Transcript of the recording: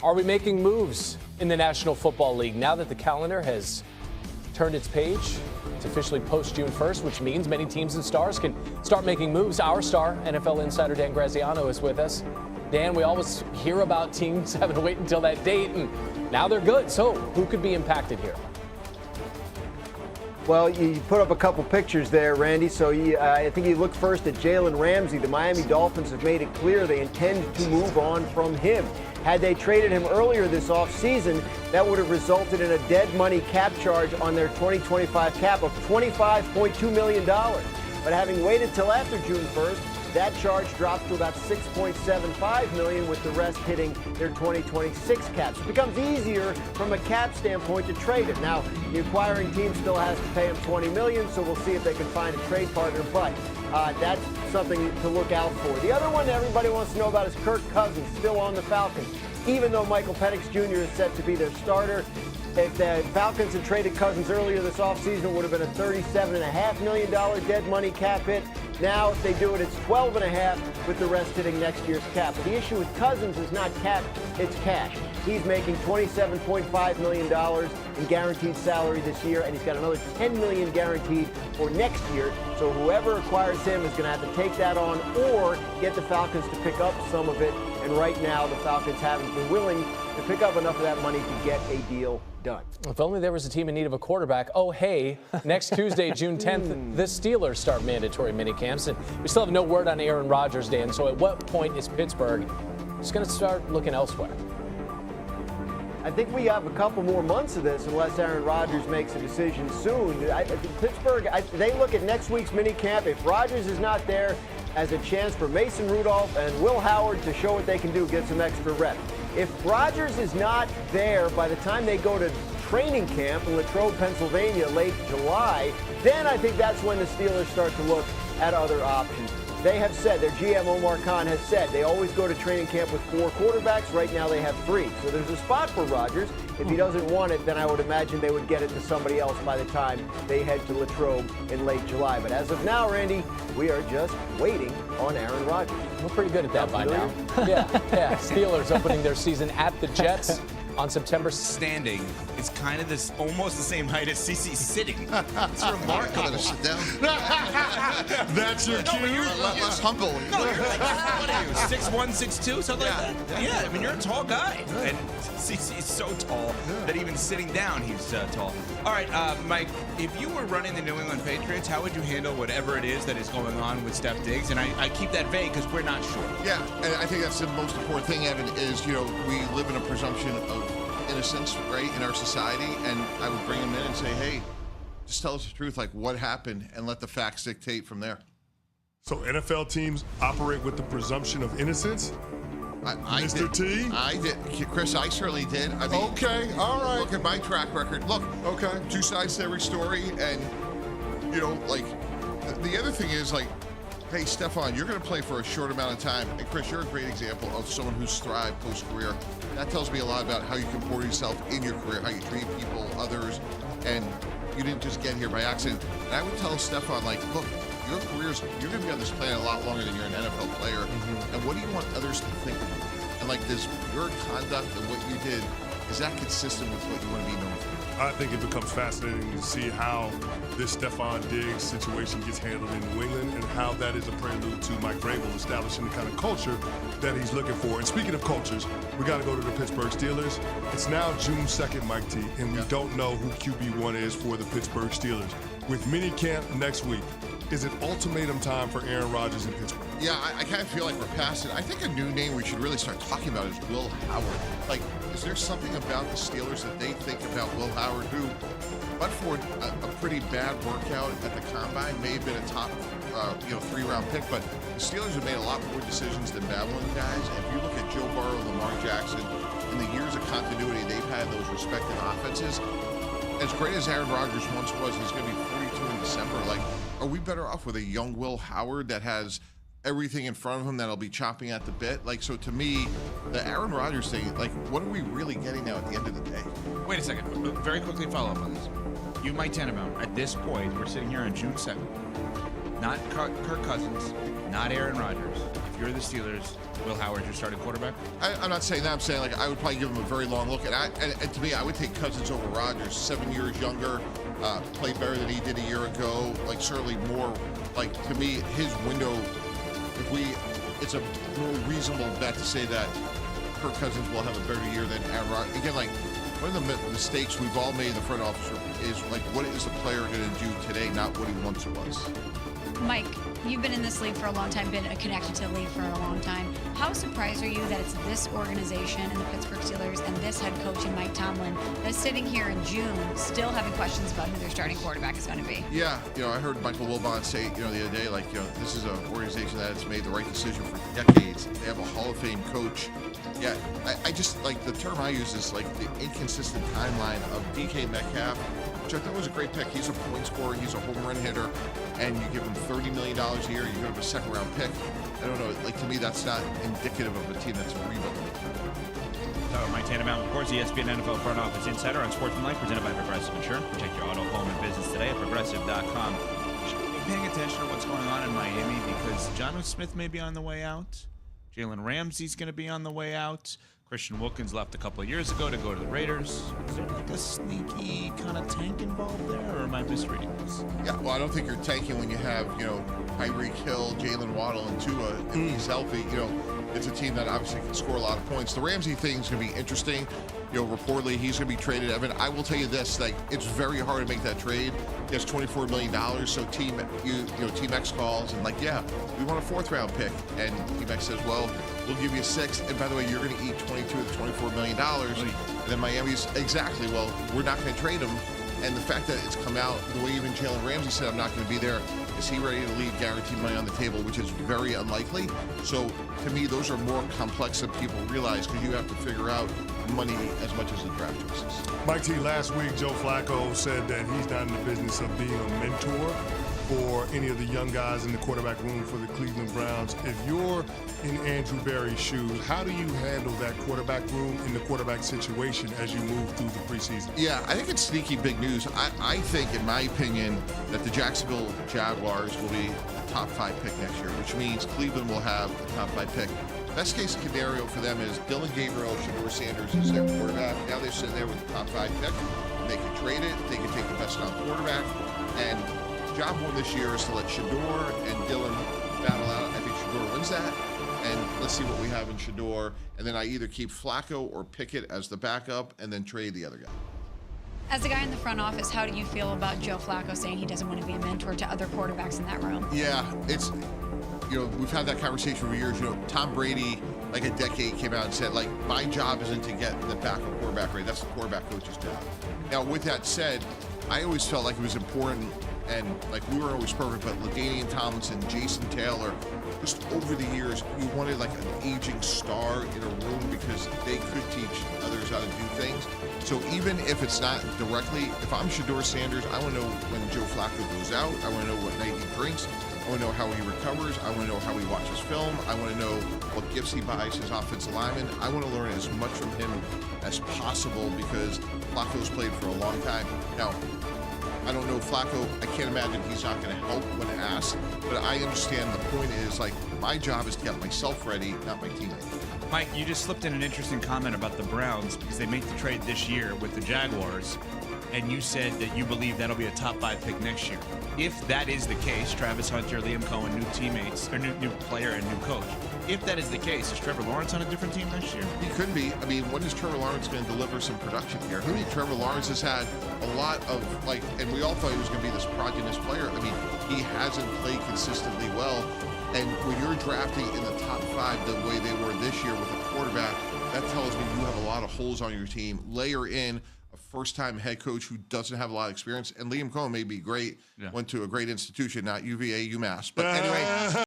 Are we making moves in the National Football League now that the calendar has turned its page? It's officially post-June 1st, which means many teams and stars can start making moves. Our star, NFL insider Dan Graziano, is with us. Dan, we always hear about teams having to wait until that date, and now they're good. So who could be impacted here? Well, you put up a couple pictures there, Randy. So I think you look first at Jalen Ramsey. The Miami Dolphins have made it clear they intend to move on from him. Had they traded him earlier this offseason, that would have resulted in a dead money cap charge on their 2025 cap of $25.2 million. But having waited till after June 1st, that charge drops to about $6.75 million, with the rest hitting their 2026 cap. So it becomes easier from a cap standpoint to trade him. Now, the acquiring team still has to pay him $20 million, so we'll see if they can find a trade partner. But that's something to look out for. The other one that everybody wants to know about is Kirk Cousins, still on the Falcons. Even though Michael Penix Jr. is set to be their starter, if the Falcons had traded Cousins earlier this offseason, it would have been a $37.5 million dead money cap hit. Now, if they do it, it's $12.5, with the rest hitting next year's cap. But the issue with Cousins is not cap, it's cash. He's making $27.5 million in guaranteed salary this year, and he's got another $10 million guaranteed for next year. So whoever acquires him is going to have to take that on or get the Falcons to pick up some of it. And right now, the Falcons haven't been willing to pick up enough of that money to get a deal done. If only there was a team in need of a quarterback. Oh, hey, next Tuesday, June 10th, the Steelers start mandatory minicamps. And we still have no word on Aaron Rodgers, Dan. So at what point is Pittsburgh just going to start looking elsewhere? I think we have a couple more months of this unless Aaron Rodgers makes a decision soon. Pittsburgh, they look at next week's minicamp. If Rodgers is not there, as a chance for Mason Rudolph and Will Howard to show what they can do, get some extra reps. If Rodgers is not there by the time they go to training camp in Latrobe, Pennsylvania, late July, then I think that's when the Steelers start to look at other options. They have said, their GM Omar Khan has said, they always go to training camp with 4 quarterbacks. Right now they have 3. So there's a spot for Rodgers. If he doesn't want it, then I would imagine they would get it to somebody else by the time they head to Latrobe in late July. But as of now, Randy, we are just waiting on Aaron Rodgers. We're pretty good at that by now. Yeah. Steelers opening their season at the Jets on September. Standing is kind of this almost the same height as CC sitting. It's remarkable. To sit down. That's your cue. It's humble. No, you're like, what are you, 6'1", 6'2", something like that? Yeah, I mean, you're a tall guy. And CC is so tall that even sitting down, he's tall. All right, Mike, if you were running the New England Patriots, how would you handle whatever it is that is going on with Steph Diggs? And I keep that vague because we're not sure. Yeah, and I think that's the most important thing, Evan, is, we live in a presumption of innocence, right, in our society, and I would bring him in and say, hey, just tell us the truth, like what happened, and let the facts dictate from there. So NFL teams operate with the presumption of innocence? Mr. T? I did. Chris, I certainly did. I mean, okay, all right. Look at my track record. Look, okay, 2 sides to every story, and, like, the other thing is, like, hey, Stephon, you're going to play for a short amount of time. And, Chris, you're a great example of someone who's thrived post-career. That tells me a lot about how you comport yourself in your career, how you treat people, others, and you didn't just get here by accident. And I would tell Stephon, like, look, your career's, you're going to be on this planet a lot longer than you're an NFL player. And what do you want others to think of you? And, like, this, your conduct and what you did, is that consistent with what you want to be known for? I think it becomes fascinating to see how this Stefon Diggs situation gets handled in New England and how that is a prelude to Mike Vrabel establishing the kind of culture that he's looking for. And speaking of cultures, we got to go to the Pittsburgh Steelers. It's now June 2nd, Mike T, and we don't know who QB1 is for the Pittsburgh Steelers. With minicamp next week, is it ultimatum time for Aaron Rodgers in Pittsburgh? Yeah, I kind of feel like we're past it. I think a new name we should really start talking about is Will Howard. Like, is there something about the Steelers that they think about Will Howard, who, but for a pretty bad workout at the Combine, may have been a top 3-round pick, but the Steelers have made a lot more decisions than Babylon guys. And if you look at Joe Burrow, Lamar Jackson, in the years of continuity they've had those respective offenses, as great as Aaron Rodgers once was, he's going to be 42 in December. Like, are we better off with a young Will Howard that has everything in front of him that'll be chopping at the bit? Like, so to me, the Aaron Rodgers thing, like, what are we really getting now at the end of the day? Wait a second. Very quickly follow up on this. You, Mike Tannenbaum, at this point, we're sitting here on June 7th. Not Kirk Cousins, not Aaron Rodgers. if you're the Steelers, Will Howard's your starting quarterback? I'm not saying that. I'm saying, like, I would probably give him a very long look. And to me, I would take Cousins over Rodgers. 7 years younger, played better than he did a year ago. Like, certainly more, like, to me, his window, it's a more reasonable bet to say that Kirk Cousins will have a better year than Aaron Rodgers. Again, like, one of the mistakes we've all made in the front office is, like, what is the player going to do today, not what he once was. Mike, you've been in this league for a long time, been connected to the league for a long time. How surprised are you that it's this organization and the Pittsburgh Steelers and this head coach and Mike Tomlin that's sitting here in June still having questions about who their starting quarterback is going to be? Yeah, I heard Michael Wilbon say, the other day, like, this is an organization that has made the right decision for decades. They have a Hall of Fame coach. Yeah, I just, like, the term I use is, like, the inconsistent timeline of DK Metcalf, which I thought was a great pick. He's a point scorer, he's a home run hitter, and you give him $30 million a year, you give him a second-round pick. I don't know, like, to me, that's not indicative of a team that's rebuilding. Mike Tannenbaum, of course, ESPN NFL Front Office Insider on Sportsmanlike, presented by Progressive Insurance. Protect your auto, home, and business today at Progressive.com. Should we be paying attention to what's going on in Miami? Because Jonnu Smith may be on the way out. Jalen Ramsey's going to be on the way out. Christian Wilkins left a couple of years ago to go to the Raiders. Is there like a sneaky kind of tank involved there, or am I misreading this? Yeah, well, I don't think you're tanking when you have, Tyreek Hill, Jalen Waddle, and Tua, if he's healthy. It's a team that obviously can score a lot of points. The Ramsey thing is going to be interesting. Reportedly he's going to be traded. Evan, I will tell you this: like, it's very hard to make that trade. He has $24 million. So Team X calls and like, yeah, we want a 4th-round pick, and Team X says, well, we'll give you a 6th, and by the way, you're going to eat 22 of the $24 million. And then Miami's exactly, well, we're not going to trade him. And the fact that it's come out the way even Jalen Ramsey said, I'm not going to be there. Is he ready to leave guaranteed money on the table, which is very unlikely? So to me, those are more complex than people realize, because you have to figure out money as much as the draft choices. Mike T, last week, Joe Flacco said that he's not in the business of being a mentor for any of the young guys in the quarterback room for the Cleveland Browns. If you're in Andrew Berry's shoes, how do you handle that quarterback room in the quarterback situation as you move through the preseason? Yeah, I think it's sneaky big news. I think, in my opinion, that the Jacksonville Jaguars will be a top 5 pick next year, which means Cleveland will have a top 5 pick. Best case scenario for them is Dylan Gabriel, Shador Sanders is their quarterback. Now they're sitting there with the top 5 pick. They can trade it. They can take the best non-quarterback. And job one this year is to let Shador and Dylan battle out. I think Shador wins that. And let's see what we have in Shador. And then I either keep Flacco or Pickett as the backup and then trade the other guy. As a guy in the front office, how do you feel about Joe Flacco saying he doesn't want to be a mentor to other quarterbacks in that room? Yeah, it's, we've had that conversation for years. Tom Brady, like a decade, came out and said, like, my job isn't to get the backup quarterback right. That's the quarterback coach's job. Now, with that said, I always felt like it was important, and like, we were always perfect, but LaDainian Tomlinson, Jason Taylor, just over the years, you wanted like an aging star in a room because they could teach others how to do things. So even if it's not directly, if I'm Shador Sanders, I want to know when Joe Flacco goes out. I want to know what night he drinks. I want to know how he recovers. I want to know how he watches film. I want to know what gifts he buys his offensive linemen. I want to learn as much from him as possible because Flacco's played for a long time. Now, I don't know Flacco. I can't imagine he's not going to help when asked. But I understand the point is, like, my job is to get myself ready, not my teammates. Mike, you just slipped in an interesting comment about the Browns because they make the trade this year with the Jaguars, and you said that you believe that'll be a top 5 pick next year. If that is the case, Travis Hunter, Liam Cohen, new teammates, or new player and new coach. If that is the case, is Trevor Lawrence on a different team next year? He could be. I mean, when is Trevor Lawrence going to deliver some production here? I mean, Trevor Lawrence has had a lot of, like, and we all thought he was going to be this prodigious player. I mean, he hasn't played consistently well. And when you're drafting in the top 5 the way they were this year with a quarterback, that tells me you have a lot of holes on your team. Layer in a first-time head coach who doesn't have a lot of experience. And Liam Cohen may be great, went to a great institution, not UVA, UMass. But anyway,